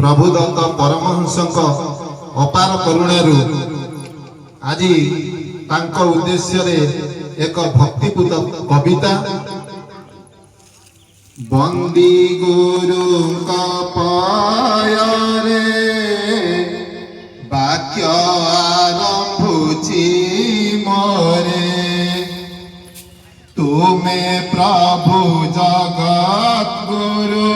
प्रभुदत्त परमहंस अपार करुणारू आज तांको उद्देश्य रे एक भक्तिपूत कविता बंदी गुरु पायरे वाक्य आरंभुची मोरे तुमे प्रभु जगत गुरु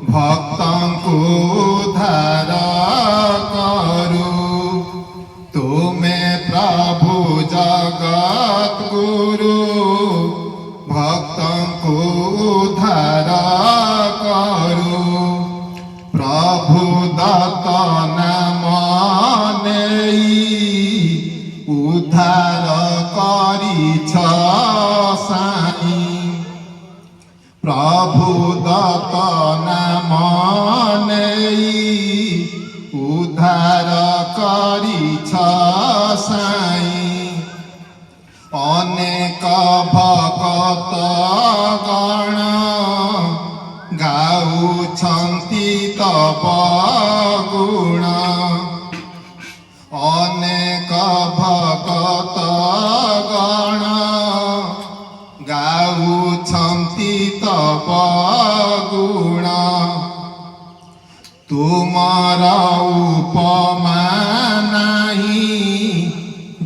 भक्तों को उद्धार करू तुमे प्रभु जगत गुरु भक्तों को उद्धार करू प्रभु दत्त नाम नेई उद्धार करिछ साई प्रभु दत्त नाम नेई उद्धार करिछ साई अनेक भक्त गण गाउछन्ति तव गुण अनेक भक्त गण गाउछन्ति तव गुण तुमर उपमा नाही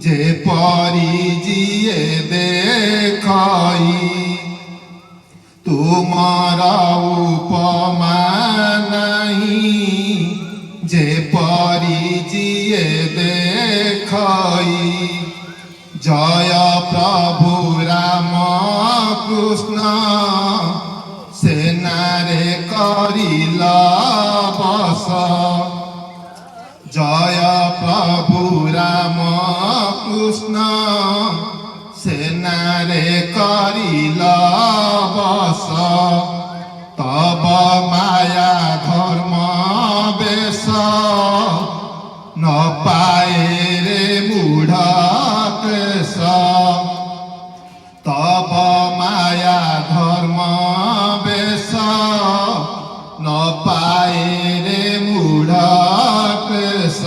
जेपरि जिए देखई तुमर उपमा नहीं जेपरि जिए देखई जय प्रभु राम कृष्ण सेनारे करिला बस जय प्रभु राम कृष्ण सेनारे करिला बस तब माया धर्म बेश न पाए रे मूढ़ केश तब माया धर्म बेश न पाए रे मूढ़ केश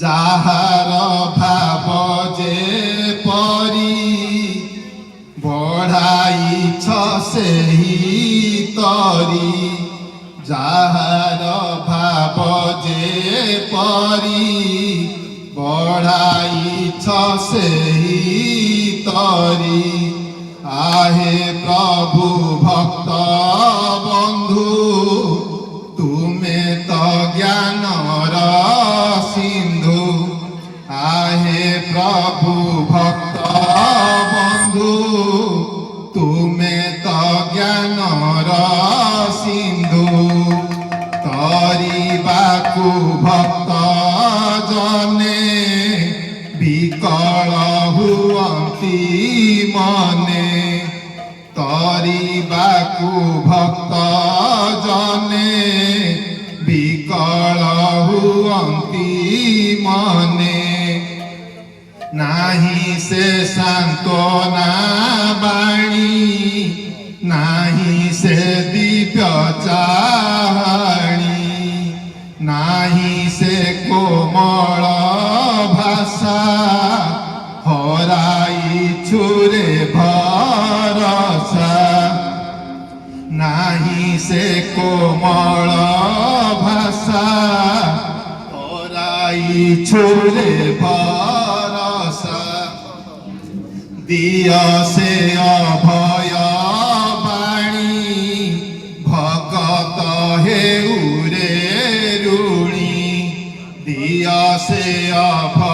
जाहार भाव जे परी बढ़ाइछ सेही तरी जाहार भाव जे परी बढ़ाइछ सेही तरी आहे प्रभु भक्त बंधु तुमे तो ज्ञानर सिंधु आहे प्रभु भक्त बंधु तुमे तो ज्ञानर सिंधु तरिबाकु भक्त जने विकल हुअन्ति मने तरिबाकु भक्त जने विकल हुअन्ति मने नाही से सांत्वना बाणी नाही से दिव्य चाहणी नाही से कोमल भाषा हराई छुरे भरसा नाही से कोमल भाषा हराई छुरे भरसा दिय से अभय बाणी भगत हेउरे ऋणी दिय से अभय